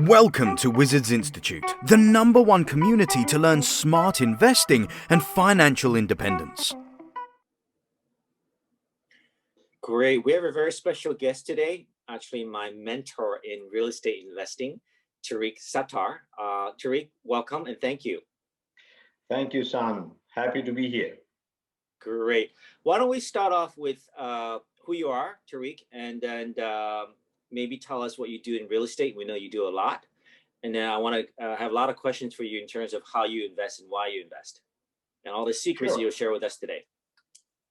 Welcome to Wizards Institute, the #1 community to learn smart investing and financial independence. Great. We have a very special guest today, actually my mentor in real estate investing, Tariq Sattar. Tariq, welcome and thank you. Thank you, Sam. Happy to be here. Great. Why don't we start off with who you are, Tariq, and then maybe tell us what you do in real estate. We know you do a lot. And then I want to have a lot of questions for you in terms of how you invest and why you invest, and all the secrets you'll share with us today.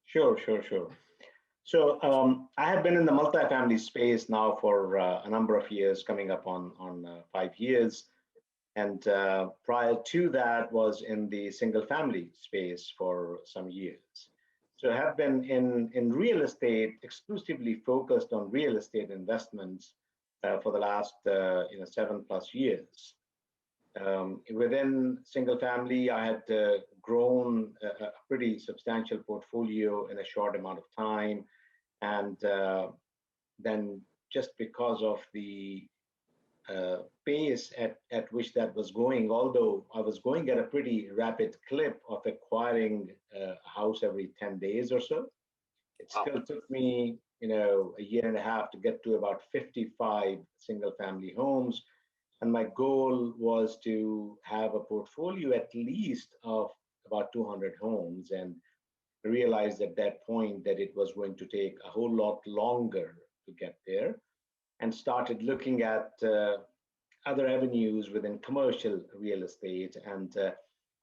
Sure. So I have been in the multifamily space now for a number of years, coming up on 5 years. And prior to that was in the single family space for some years. So I have been in real estate, exclusively focused on real estate investments for the last 7+ years. Within single family, I had grown a pretty substantial portfolio in a short amount of time. And then just because of the pace at which that was going, although I was going at a pretty rapid clip of acquiring a house every 10 days or so, it still took me a year and a half to get to about 55 single family homes. And my goal was to have a portfolio at least of about 200 homes, and realized at that point that it was going to take a whole lot longer to get there, and started looking at other avenues within commercial real estate. And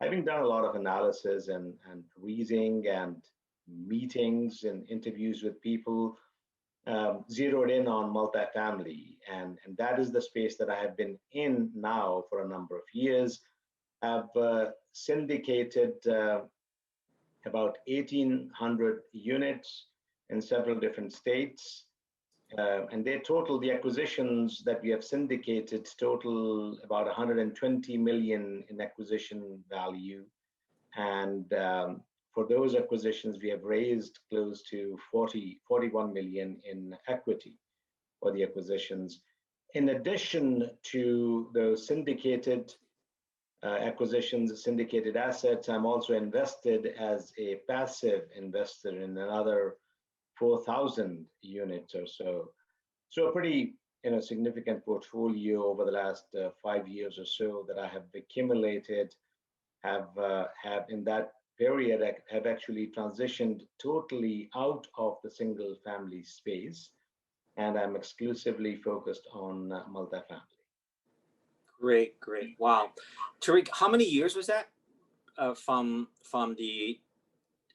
having done a lot of analysis and reading and meetings and interviews with people, zeroed in on multifamily. And that is the space that I have been in now for a number of years. I've syndicated about 1,800 units in several different states. And the acquisitions that we have syndicated total about 120 million in acquisition value. And for those acquisitions, we have raised close to 41 million in equity for the acquisitions. In addition to those syndicated acquisitions, syndicated assets, I'm also invested as a passive investor in another 4,000 units or so. So a pretty significant portfolio over the last 5 years or so that I have accumulated, have in that period have actually transitioned totally out of the single family space, and I'm exclusively focused on multifamily. Great. Wow. Tariq, how many years was that from the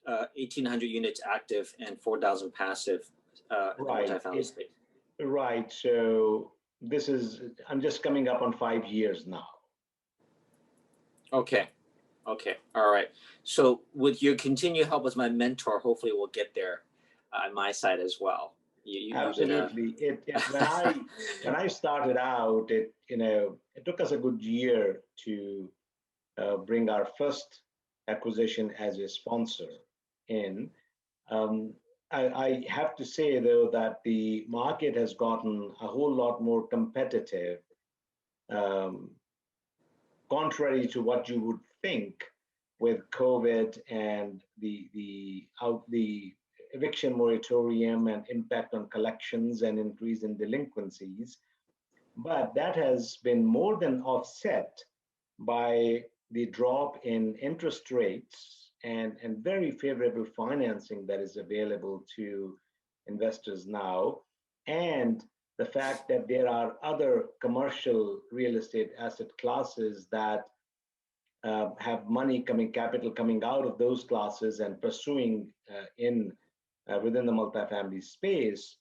1,800 units active and 4,000 passive multifamily space? Right. So I'm just coming up on 5 years now. Okay. All right. So with your continued help as my mentor, hopefully we'll get there on my side as well. Absolutely. When I started out, it took us a good year to bring our first acquisition as a sponsor in. I have to say, though, that the market has gotten a whole lot more competitive, contrary to what you would think with COVID and the eviction moratorium and impact on collections and increase in delinquencies. But that has been more than offset by the drop in interest rates and very favorable financing that is available to investors now, and the fact that there are other commercial real estate asset classes that have capital coming out of those classes and pursuing within the multifamily space.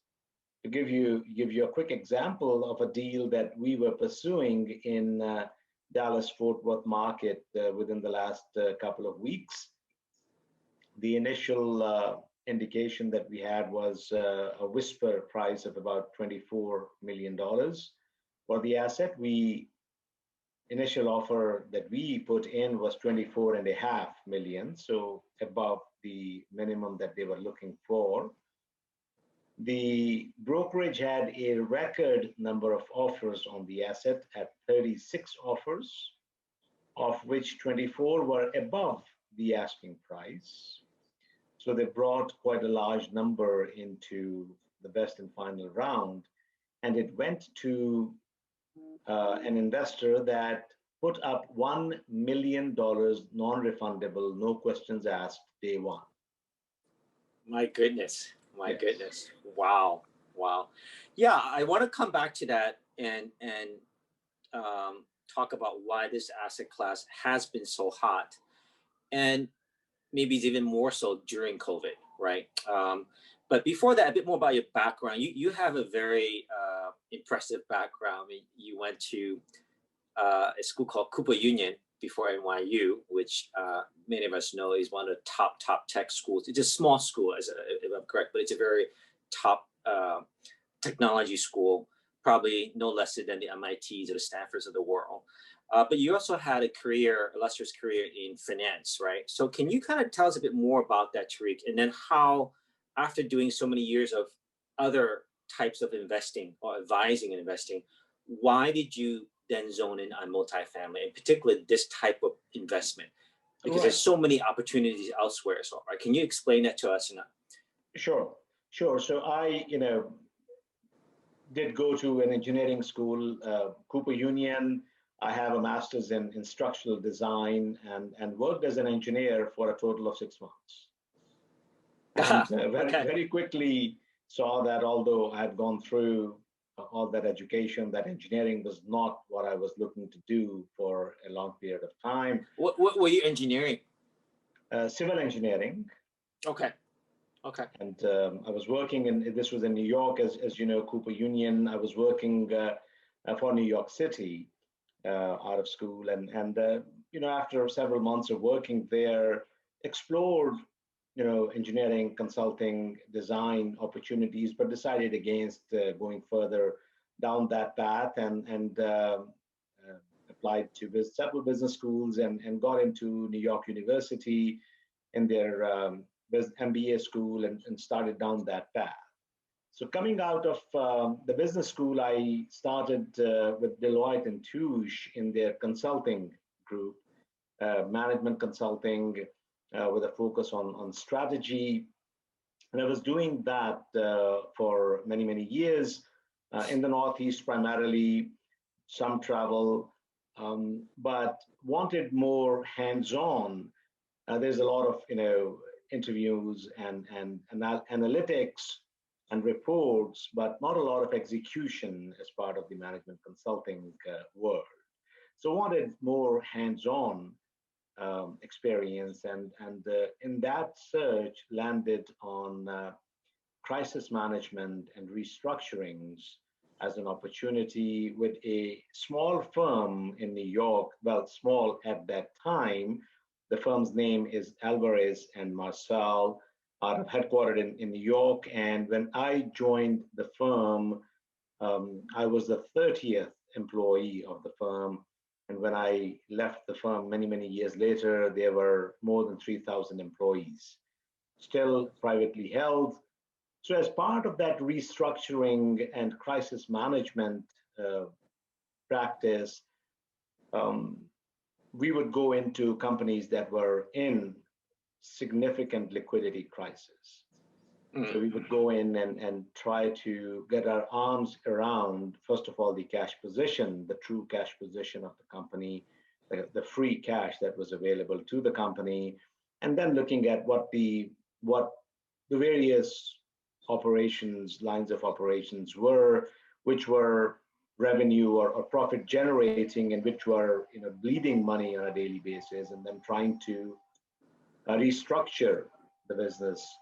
To give you a quick example of a deal that we were pursuing in Dallas-Fort Worth market within the last couple of weeks. The initial indication that we had was a whisper price of about $24 million for the asset. Initial offer that we put in was 24.5 million, so above the minimum that they were looking for. The brokerage had a record number of offers on the asset at 36 offers, of which 24 were above the asking price. So they brought quite a large number into the best and final round, and it went to an investor that put up $1 million non-refundable, no questions asked, day one. My goodness. My Yes. goodness. Wow. Wow. Yeah, I want to come back to that and talk about why this asset class has been so hot, and maybe it's even more so during COVID, right? But before that, a bit more about your background. You have a very impressive background. You went to a school called Cooper Union before NYU, which many of us know is one of the top tech schools. It's a small school, if I'm correct, but it's a very top technology school, probably no less than the MITs or the Stanfords of the world. But you also had a illustrious career in finance, right? So can you kind of tell us a bit more about that, Tariq, and then how, after doing so many years of other types of investing or advising and investing, why did you then zone in on multifamily, in particular this type of investment? Because there's so many opportunities elsewhere. So, right, can you explain that to us? Sure. So I, did go to an engineering school, Cooper Union. I have a master's in instructional design and worked as an engineer for a total of 6 months. And very quickly saw that although I had gone through all that education, that engineering was not what I was looking to do for a long period of time. What were you engineering? Civil engineering. Okay. And I was working this was in New York, as you know, Cooper Union. I was working for New York City out of school. And after several months of working there, explored, engineering, consulting, design opportunities, but decided against going further down that path and applied to several business schools and got into New York University in their MBA school and started down that path. So coming out of the business school, I started with Deloitte and Touche in their consulting group, management consulting with a focus on strategy. And I was doing that for many, many years in the Northeast, primarily, some travel, but wanted more hands-on. There's a lot of, interviews and analytics and reports, but not a lot of execution as part of the management consulting world. So wanted more hands-on experience, and in that search landed on crisis management and restructurings as an opportunity with a small firm in New York. Well, small at that time. The firm's name is Alvarez and Marsal, headquartered in New York. And when I joined the firm, I was the 30th employee of the firm. And when I left the firm many, many years later, there were more than 3,000 employees, still privately held. So as part of that restructuring and crisis management practice, we would go into companies that were in significant liquidity crisis. So we would go in and try to get our arms around, first of all, the cash position, the true cash position of the company, the free cash that was available to the company, and then looking at what the various operations, lines of operations were, which were revenue or profit generating, and which were bleeding money on a daily basis, and then trying to restructure the business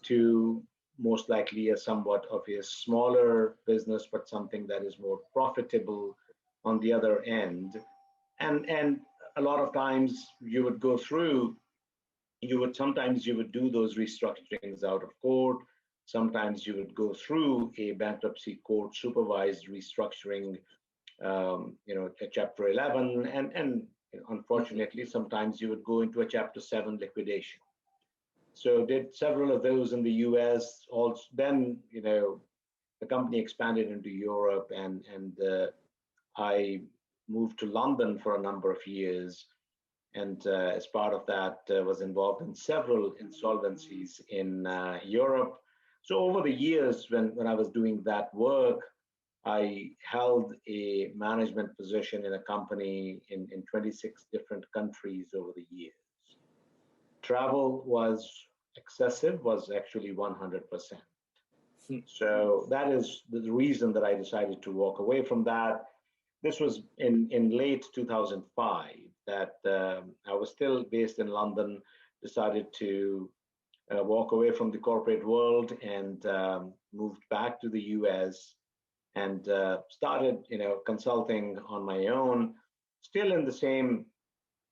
to most likely a somewhat of a smaller business, but something that is more profitable on the other end. And a lot of times you would go through, sometimes you would do those restructurings out of court. Sometimes you would go through a bankruptcy court supervised restructuring, a Chapter 11, and unfortunately, sometimes you would go into a Chapter 7 liquidation. So did several of those in the US. Also, then the company expanded into Europe, and I moved to London for a number of years, and as part of that, was involved in several insolvencies in Europe. So over the years, when I was doing that work, I held a management position in a company in 26 different countries over the years. Travel was excessive, was actually 100%. So that is the reason that I decided to walk away from that. This was in late 2005 that I was still based in London, decided to walk away from the corporate world and moved back to the US and started, consulting on my own, still in the same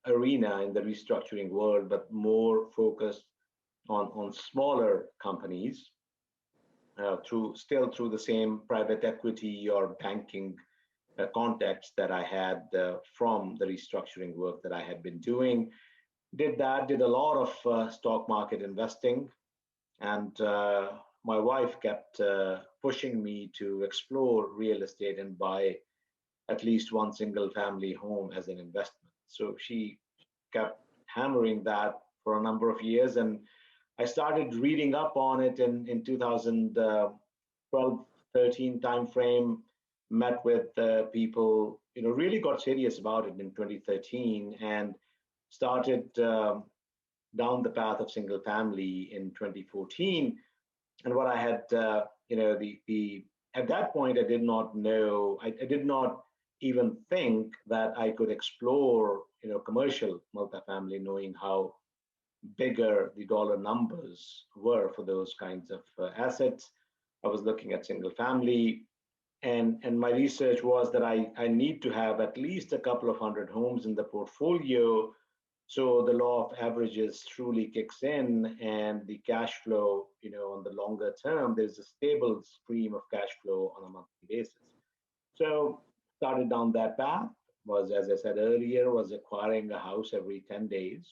arena in the restructuring world, but more focused on smaller companies through the same private equity or banking context that I had from the restructuring work that I had been doing. Did a lot of stock market investing, and my wife kept pushing me to explore real estate and buy at least one single family home as an investment. So she kept hammering that for a number of years, and I started reading up on it in 2012, 13 timeframe. Met with people, really got serious about it in 2013, and started down the path of single family in 2014. And what I had, the at that point, I did not know, I did not even think that I could explore, commercial multifamily, knowing how bigger the dollar numbers were for those kinds of assets. I was looking at single family, and my research was that I need to have at least a couple of hundred homes in the portfolio, so the law of averages truly kicks in, and the cash flow, on the longer term, there's a stable stream of cash flow on a monthly basis. So started down that path. Was, as I said earlier, was acquiring a house every 10 days.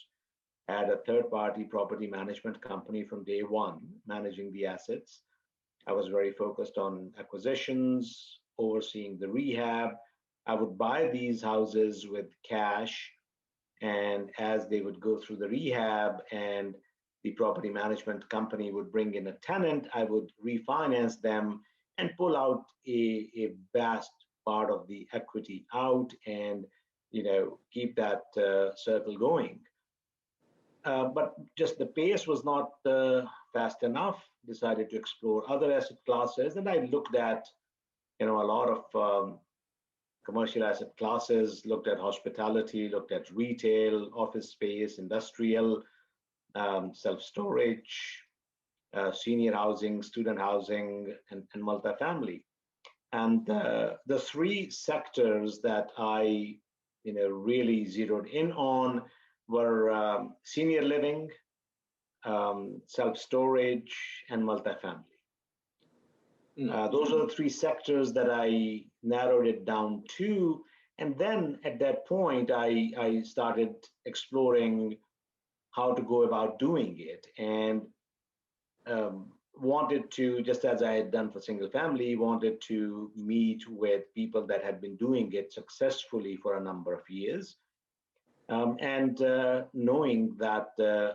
Had a third-party property management company from day one, managing the assets. I was very focused on acquisitions, overseeing the rehab. I would buy these houses with cash, and as they would go through the rehab and the property management company would bring in a tenant, I would refinance them and pull out a vast part of the equity out and keep that circle going. But just the pace was not fast enough. Decided to explore other asset classes, and I looked at a lot of commercial asset classes. Looked at hospitality, looked at retail, office space, industrial, self-storage, senior housing, student housing, and multifamily. And the three sectors that I really zeroed in on were senior living, self-storage, and multifamily. Those are the three sectors that I narrowed it down to. And then at that point, I started exploring how to go about doing it, and wanted to, just as I had done for single family, wanted to meet with people that had been doing it successfully for a number of years. And knowing that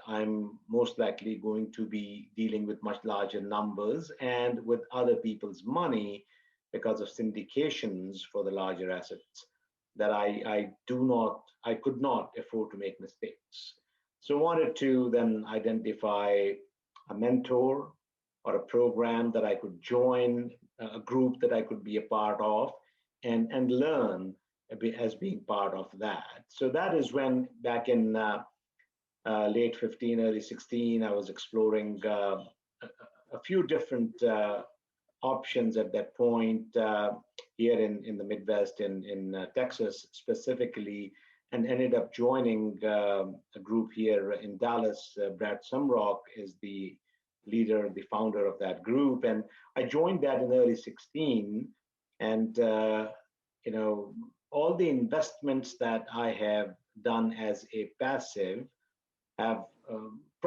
I'm most likely going to be dealing with much larger numbers and with other people's money because of syndications for the larger assets, that I could not afford to make mistakes. So wanted to then identify a mentor or a program that I could join, a group that I could be a part of, and learn as being part of that. So that is when, back in late 15, early 16, I was exploring a few different options at that point here in the Midwest, in Texas specifically, and ended up joining a group here in Dallas. Brad Sumrock is the leader, the founder of that group. And I joined that in early 16. And, all the investments that I have done as a passive have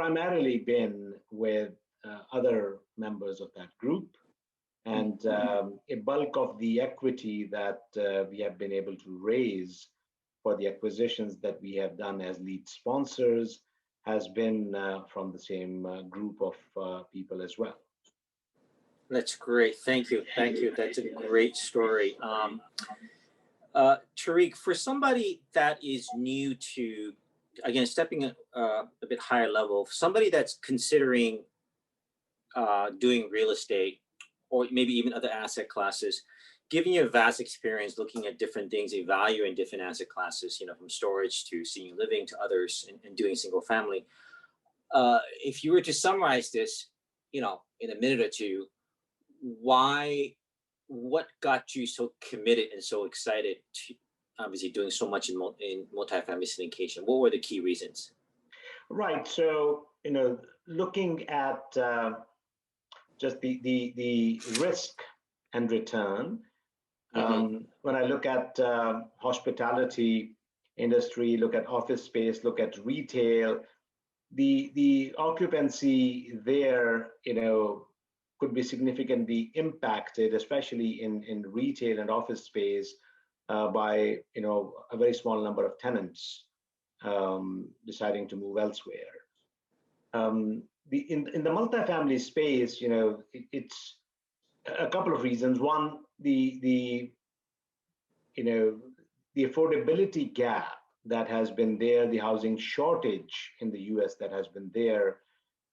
primarily been with other members of that group. And a bulk of the equity that we have been able to raise for the acquisitions that we have done as lead sponsors has been from the same group of people as well. That's great. Thank you. Thank you. That's a great story. Tariq, for somebody that is new to, again, stepping a bit higher level, somebody that's considering doing real estate or maybe even other asset classes, given your vast experience looking at different things, a value in different asset classes, from storage to senior living to others and doing single family. If you were to summarize this, in a minute or two, what got you so committed and so excited to obviously doing so much in multifamily syndication? What were the key reasons? Right. So, looking at just the risk and return, when I look at hospitality industry, look at office space, look at retail, the occupancy there, could be significantly impacted, especially in retail and office space, by a very small number of tenants deciding to move elsewhere. In the multifamily space, it's a couple of reasons. One, the affordability gap that has been there, the housing shortage in the U.S. that has been there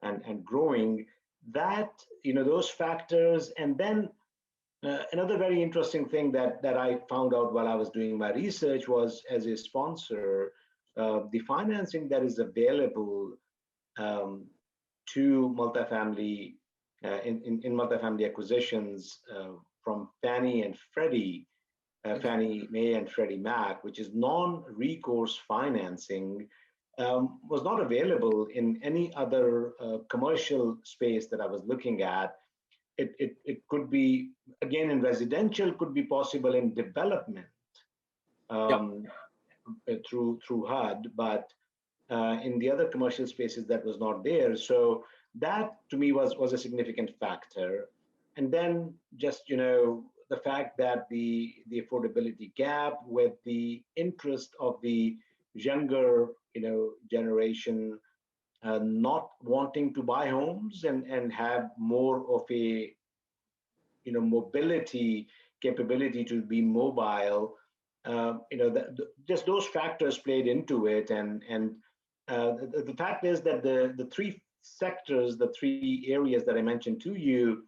and growing. That, those factors, and then another very interesting thing that I found out while I was doing my research was, as a sponsor, the financing that is available to multifamily in multifamily acquisitions from Fannie and Freddie, Fannie Mae and Freddie Mac, which is non-recourse financing, was not available in any other commercial space that I was looking at. It could be, again, in residential, could be possible in development through HUD, but in the other commercial spaces that was not there. So that to me was a significant factor. And then just, the fact that the affordability gap with the interest of the younger, generation not wanting to buy homes and have more of a, mobility capability to be mobile, just those factors played into it. And the fact is that the three sectors, the three areas that I mentioned to you,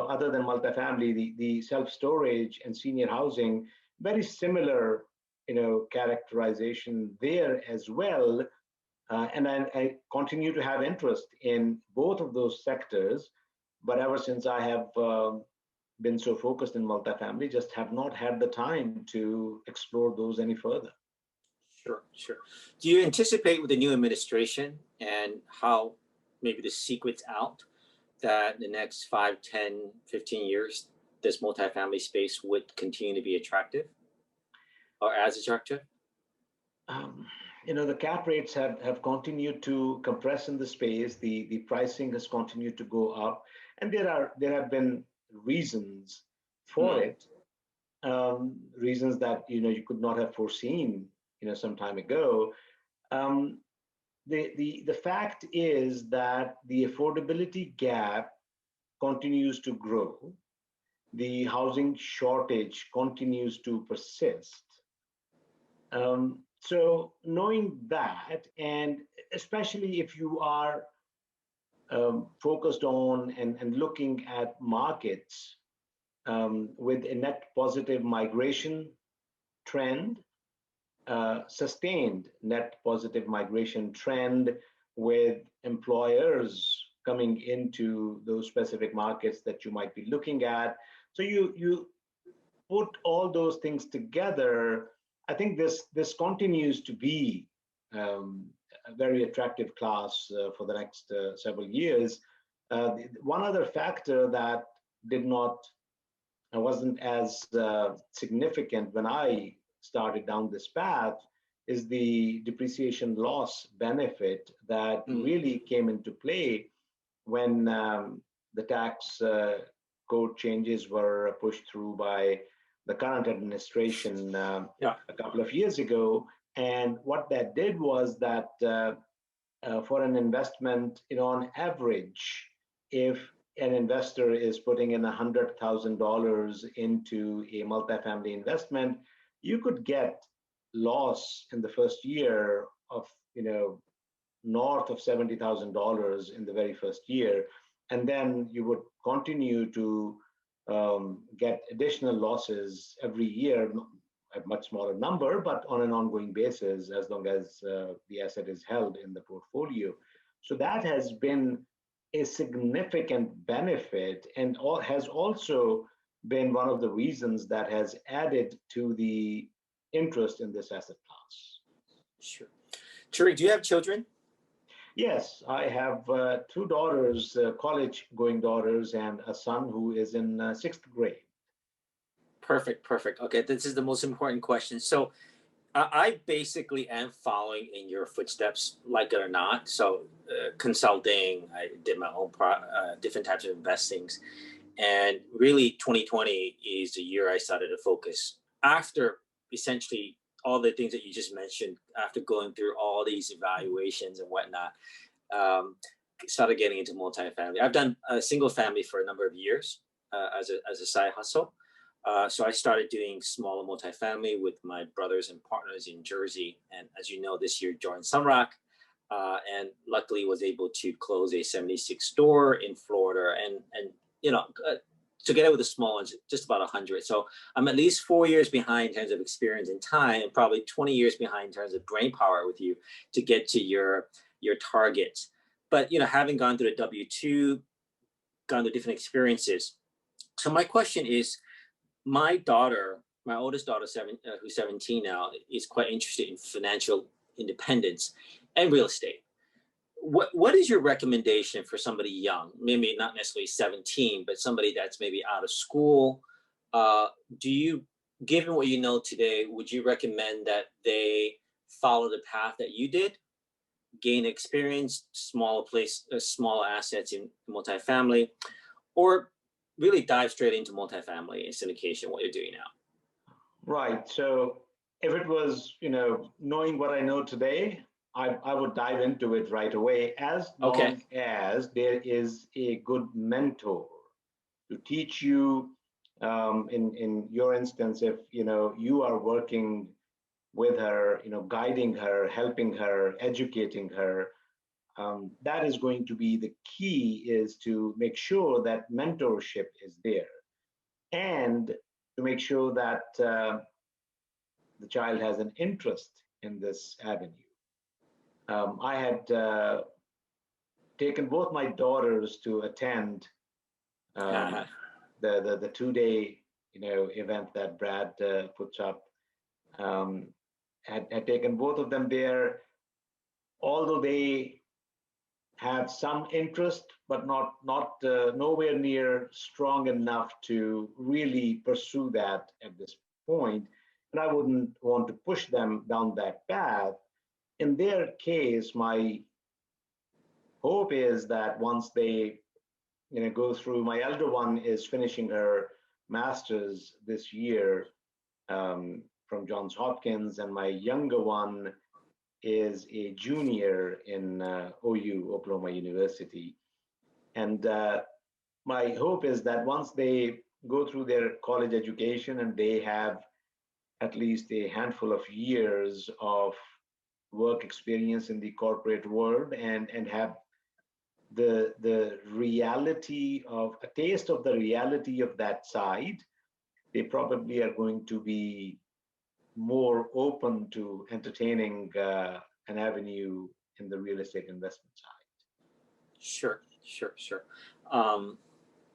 other than multifamily, the self-storage and senior housing, very similar, characterization there as well. And I continue to have interest in both of those sectors, but ever since I have been so focused in multifamily, just have not had the time to explore those any further. Sure. Do you anticipate with the new administration and how maybe the secret's out that the next 5, 10, 15 years, this multifamily space would continue to be attractive or as attractive? The cap rates have continued to compress in the space. The pricing has continued to go up, and there have been reasons for it, reasons that you could not have foreseen some time ago. The fact is that the affordability gap continues to grow. The housing shortage continues to persist. So knowing that, and especially if you are focused on and looking at markets with a net positive migration trend, sustained net positive migration trend with employers coming into those specific markets that you might be looking at. So you put all those things together. I think this continues to be a very attractive class for the next several years. One other factor that wasn't as significant when I started down this path is the depreciation loss benefit that really came into play when the tax code changes were pushed through by the current administration a couple of years ago. And what that did was that for an investment, on average, if an investor is putting in $100,000 into a multifamily investment, you could get loss in the first year of, north of $70,000 in the very first year. And then you would continue to get additional losses every year, a much smaller number, but on an ongoing basis, as long as the asset is held in the portfolio. So that has been a significant benefit, and has also been one of the reasons that has added to the interest in this asset class. Sure. Tariq, do you have children? Yes, I have two daughters, college-going daughters, and a son who is in sixth grade. Perfect. Okay, this is the most important question. So I basically am following in your footsteps, like it or not. So consulting, I did my own different types of investings. And really 2020 is the year I started to focus after essentially all the things that you just mentioned, after going through all these evaluations and whatnot, started getting into multifamily. I've done a single family for a number of years as a side hustle. So I started doing smaller multifamily with my brothers and partners in Jersey. And as you know, this year joined Sunrock, and luckily was able to close a 76 store in Florida, and together with the small ones, just about 100. So I'm at least 4 years behind in terms of experience and time, and probably 20 years behind in terms of brain power with you to get to your targets. But having gone through the W-2, gone through different experiences. So my question is, my oldest daughter, who's 17 now, is quite interested in financial independence and real estate. What is your recommendation for somebody young, maybe not necessarily 17, but somebody that's maybe out of school? Given what you know today, would you recommend that they follow the path that you did, gain experience, small assets in multifamily, or really dive straight into multifamily and syndication, what you're doing now? Right. So if it was, knowing what I know today, I would dive into it right away, as long as there is a good mentor to teach you. In your instance, if you are working with her, guiding her, helping her, educating her, that is going to be the key, is to make sure that mentorship is there, and to make sure that the child has an interest in this avenue. I had taken both my daughters to attend the 2-day event that Brad puts up. Had taken both of them there, although they have some interest, but not nowhere near strong enough to really pursue that at this point. And I wouldn't want to push them down that path. In their case, my hope is that once they go through, my elder one is finishing her master's this year from Johns Hopkins, and my younger one is a junior in OU, Oklahoma University. And my hope is that once they go through their college education and they have at least a handful of years of work experience in the corporate world, and have the reality of a taste of the reality of that side, they probably are going to be more open to entertaining an avenue in the real estate investment side. Sure.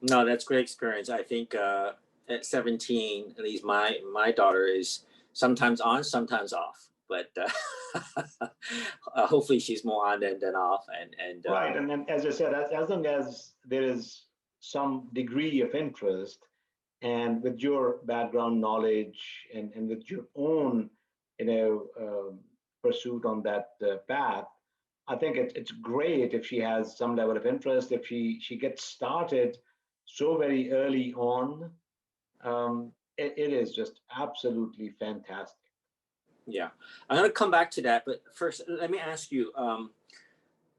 No, that's great experience. I think at 17, at least my daughter is sometimes on, sometimes off. But hopefully she's more on than off. And right, and then, as I said, as long as there is some degree of interest, and with your background knowledge and with your own pursuit on that path, I think it's great if she has some level of interest, if she gets started so very early on. It is just absolutely fantastic. Yeah, I'm going to come back to that, but first, let me ask you,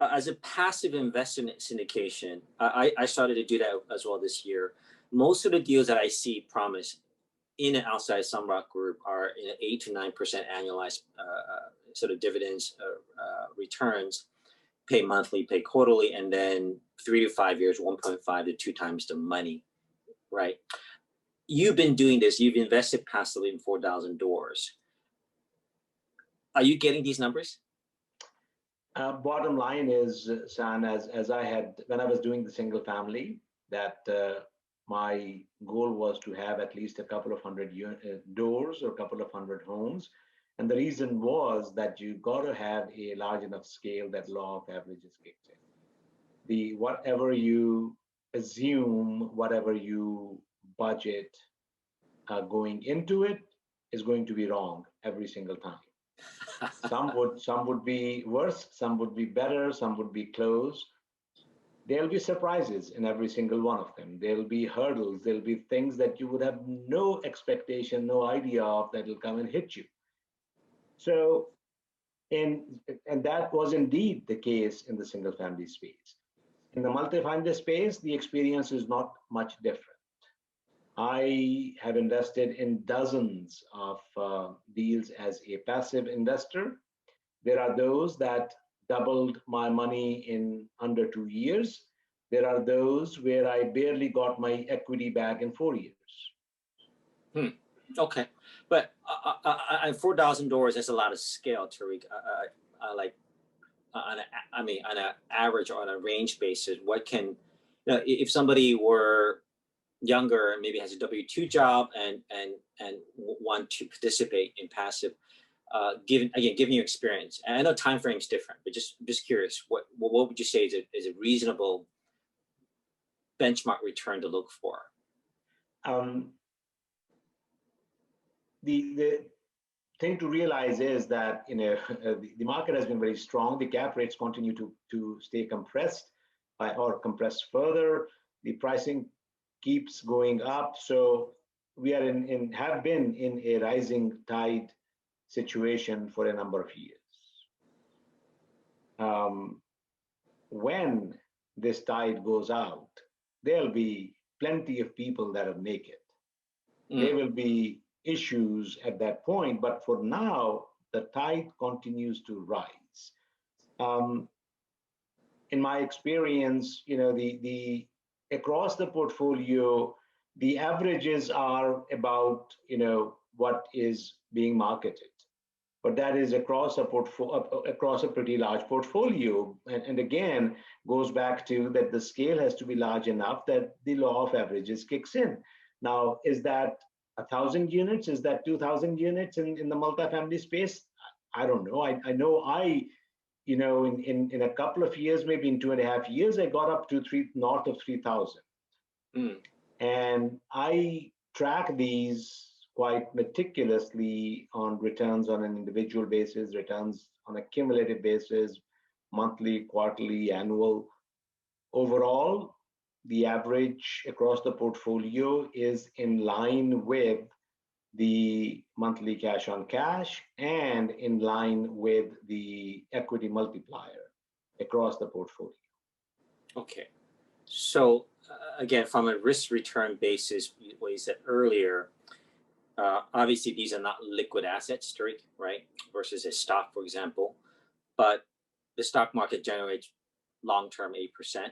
as a passive investment syndication, I started to do that as well this year. Most of the deals that I see promise in and outside Sunrock Group are in an 8 to 9% annualized sort of dividends returns, pay monthly, pay quarterly, and then 3 to 5 years, 1.5 to 2 times the money, right? You've been doing this. You've invested passively in 4,000 doors. Are you getting these numbers? Bottom line is, San, as I had, when I was doing the single family, that my goal was to have at least a couple of hundred doors or a couple of hundred homes. And the reason was that you got to have a large enough scale that law of averages kicks in. The whatever you assume, whatever you budget going into it is going to be wrong every single time. Some would be worse, some would be better, some would be close. There'll be surprises in every single one of them. There'll be hurdles, there'll be things that you would have no expectation, no idea of that will come and hit you. So, and that was indeed the case in the single family space. In the multifamily space, the experience is not much different. I have invested in dozens of deals as a passive investor. There are those that doubled my money in under 2 years. There are those where I barely got my equity back in 4 years. Okay, but 4,000 doors, that's a lot of scale, Tariq. Like, on an average or on a range basis, what can, if somebody were younger and maybe has a W-2 job and want to participate in passive, given your experience, and I know time frame is different, but just curious, what would you say is a reasonable benchmark return to look for? The thing to realize is that the market has been very strong. The cap rates continue to stay compressed or compress further. The pricing keeps going up. So we are have been in a rising tide situation for a number of years. When this tide goes out, there'll be plenty of people that are naked. There will be issues at that point, but for now, the tide continues to rise. In my experience, the across the portfolio, the averages are about what is being marketed, but that is across a pretty large portfolio, and again goes back to that the scale has to be large enough that the law of averages kicks in. Now, is that 1,000 units? Is that 2,000 units in the multifamily space? I don't know. I know in a couple of years, maybe in 2.5 years, I got up to north of 3,000. And I track these quite meticulously on returns on an individual basis, returns on a cumulative basis, monthly, quarterly, annual. Overall, the average across the portfolio is in line with the monthly cash on cash and in line with the equity multiplier across the portfolio. Okay, so again, from a risk return basis, what you said earlier, obviously these are not liquid assets, Tariq, right? Versus a stock, for example, but the stock market generates long-term 8%,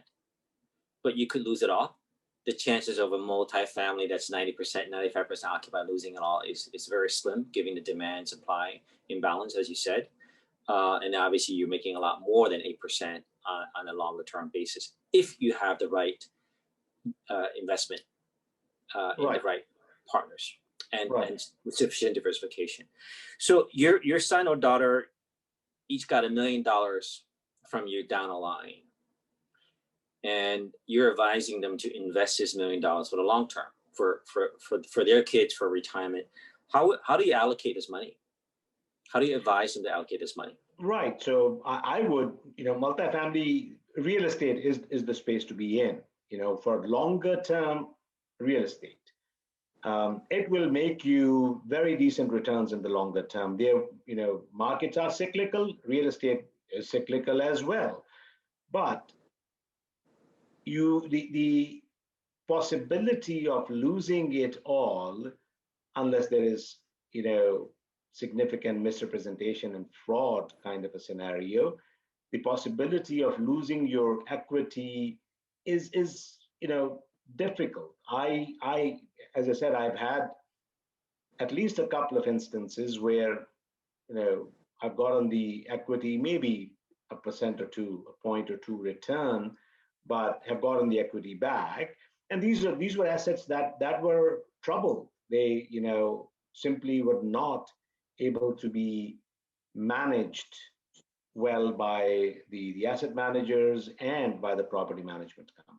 but you could lose it all. The chances of a multifamily that's 90%, 95% occupied losing it all is very slim, given the demand supply imbalance, as you said. And obviously you're making a lot more than 8% on a longer term basis if you have the right investment in the right partners and with sufficient diversification. So your son or daughter each got $1 million from you down the line, and you're advising them to invest this $1 million for the long term for their kids, for retirement. How do you allocate this money? How do you advise them to allocate this money? Right. So I would, multifamily real estate is the space to be in, for longer term real estate. It will make you very decent returns in the longer term. There, markets are cyclical, real estate is cyclical as well. But the possibility of losing it all, unless there is, significant misrepresentation and fraud kind of a scenario, the possibility of losing your equity is difficult. I as I said, I've had at least a couple of instances where I've gotten the equity, maybe a percent or two, a point or two return, but have gotten the equity back. And these were assets that were troubled. They simply were not able to be managed well by the asset managers and by the property management company.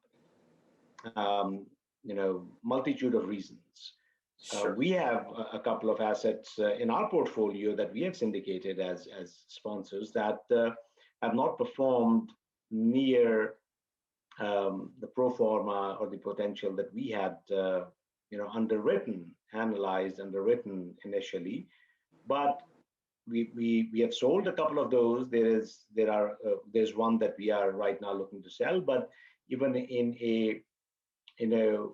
Multitude of reasons. Sure. We have a couple of assets in our portfolio that we have syndicated as sponsors that have not performed near the pro forma or the potential that we had, underwritten initially. But we have sold a couple of those. There's one that we are right now looking to sell. But even in a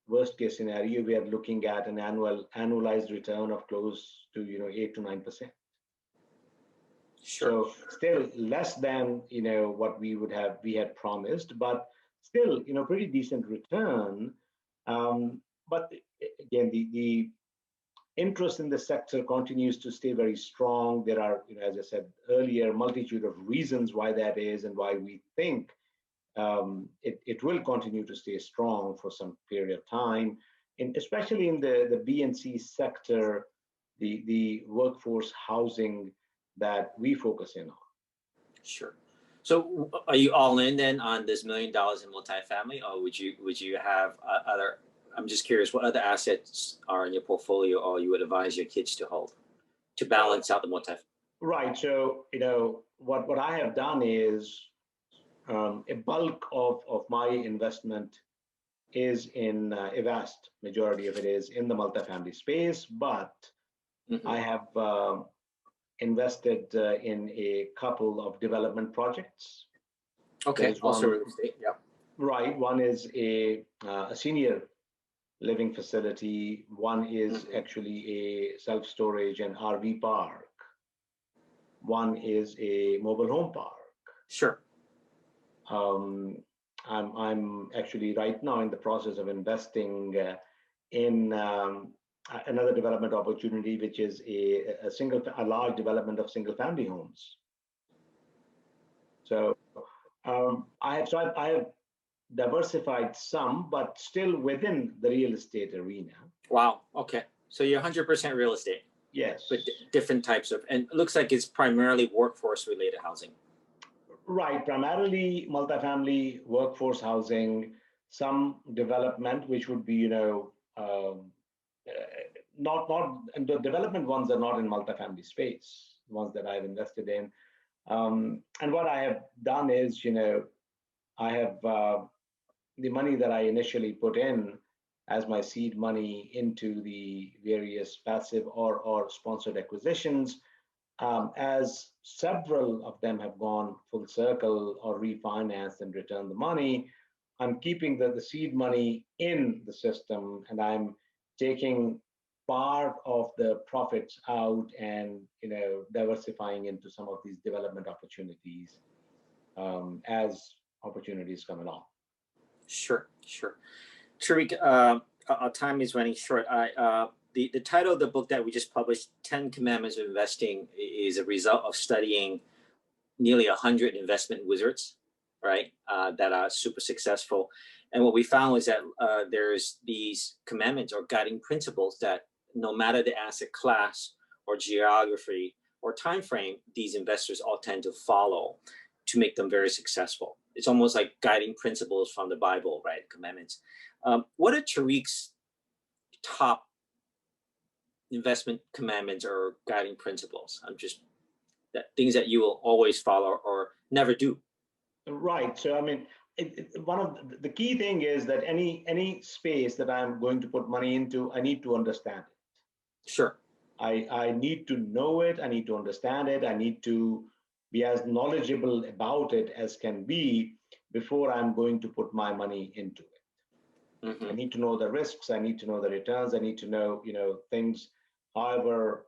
worst case scenario, we are looking at an annualized return of close to 8 to 9%. Sure. So still less than what we had promised, but still pretty decent return. But again, the interest in the sector continues to stay very strong. There are, as I said earlier, multitude of reasons why that is and why we think it will continue to stay strong for some period of time, especially in the B and C sector, the workforce housing that we focus in on. Sure. So are you all in then on this $1 million in multifamily, or would you have other? I'm just curious, what other assets are in your portfolio, or you would advise your kids to hold to balance out the multifamily? Right. So what I have done is a bulk of my investment is in a vast majority of it is in the multifamily space, but I have invested in a couple of development projects. Okay, also real estate. Yeah. Right. One is a senior living facility. One is actually a self-storage and RV park. One is a mobile home park. Sure. I'm actually right now in the process of investing in another development opportunity, which is a large development of single family homes. So I have diversified some, but still within the real estate arena. Wow. Okay. So you're 100% real estate. Yes. But different types of, and it looks like it's primarily workforce related housing. Right. Primarily multifamily workforce housing, some development, which would be, and the development ones are not in multifamily space, the ones that I've invested in. And what I have done is, I have the money that I initially put in as my seed money into the various passive or sponsored acquisitions. As several of them have gone full circle or refinanced and returned the money, I'm keeping the seed money in the system, and I'm taking part of the profits out and diversifying into some of these development opportunities as opportunities come along. Sure. Tariq, our time is running short. The title of the book that we just published, 10 Commandments of Investing, is a result of studying nearly 100 investment wizards, right, that are super successful. And what we found is that there's these commandments or guiding principles that no matter the asset class or geography or time frame, these investors all tend to follow to make them very successful. It's almost like guiding principles from the Bible, right? Commandments. What are Tariq's top investment commandments or guiding principles? I'm just that things that you will always follow or never do. Right. So I mean, one of the key thing is that any space that I'm going to put money into, I need to understand it. Sure. I need to know it. I need to understand it. I need to be as knowledgeable about it as can be before I'm going to put my money into it. I need to know the risks. I need to know the returns. I need to know, things, however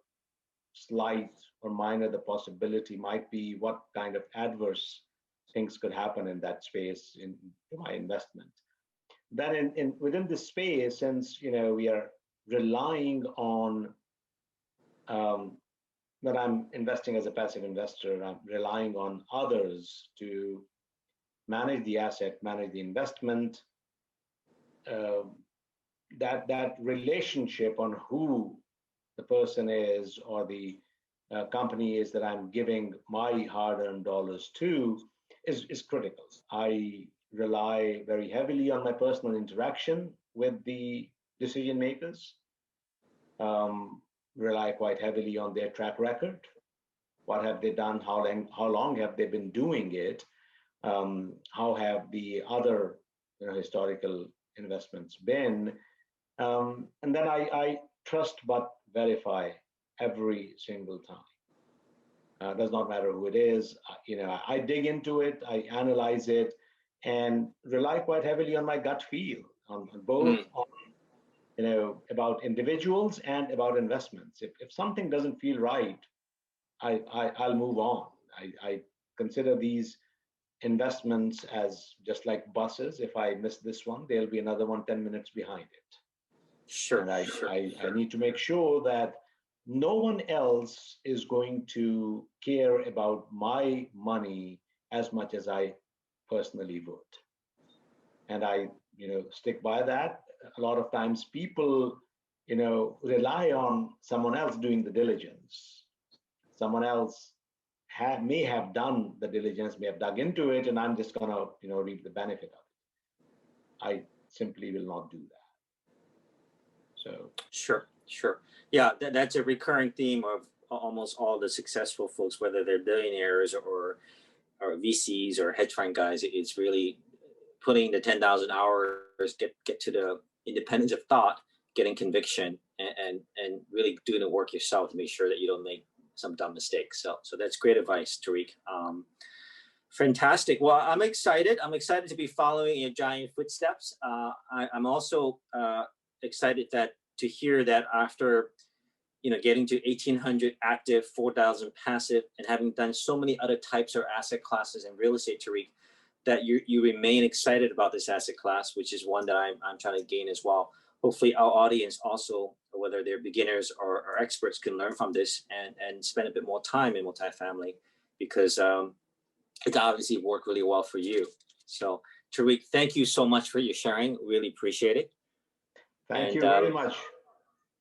slight or minor the possibility might be, what kind of adverse things could happen in that space in my investment. Then in within this space, since we are relying on when I'm investing as a passive investor, I'm relying on others to manage the asset, manage the investment. That relationship on who the person is or the company is that I'm giving my hard-earned dollars to is critical. I rely very heavily on my personal interaction with the decision makers. Rely quite heavily on their track record. What have they done? How long have they been doing it? How have the other historical investments been? And then I trust but verify every single time. Does not matter who it is. I dig into it, I analyze it, and rely quite heavily on my gut feel on both on about individuals and about investments. If something doesn't feel right, I'll move on. I consider these investments as just like buses. If I miss this one, there'll be another one 10 minutes behind it. Sure. And I Sure. need to make sure that no one else is going to care about my money as much as I personally would. And I, stick by that. A lot of times people, rely on someone else doing the diligence. Someone else may have done the diligence, may have dug into it, and I'm just gonna, reap the benefit of it. I simply will not do that. So Sure. Yeah, that's a recurring theme of almost all the successful folks, whether they're billionaires or VCs or hedge fund guys. It's really putting the 10,000 hours, get to the independence of thought, getting conviction, and really doing the work yourself to make sure that you don't make some dumb mistakes. So that's great advice, Tariq. Fantastic. Well, I'm excited. I'm excited to be following your giant footsteps. I'm also excited to hear that after getting to 1,800 active, 4,000 passive, and having done so many other types of asset classes in real estate, Tariq, that you remain excited about this asset class, which is one that I'm trying to gain as well. Hopefully our audience also, whether they're beginners or experts, can learn from this and spend a bit more time in multifamily, because it's obviously worked really well for you. So Tariq, thank you so much for your sharing. Really appreciate it. Thank you very much.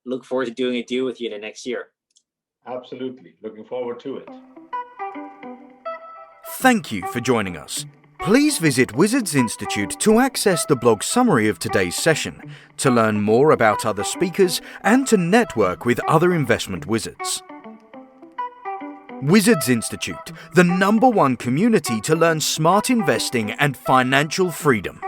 Look forward to doing a deal with you in the next year. Absolutely. Looking forward to it. Thank you for joining us. Please visit Wizards Institute to access the blog summary of today's session, to learn more about other speakers, and to network with other investment wizards. Wizards Institute, the #1 community to learn smart investing and financial freedom.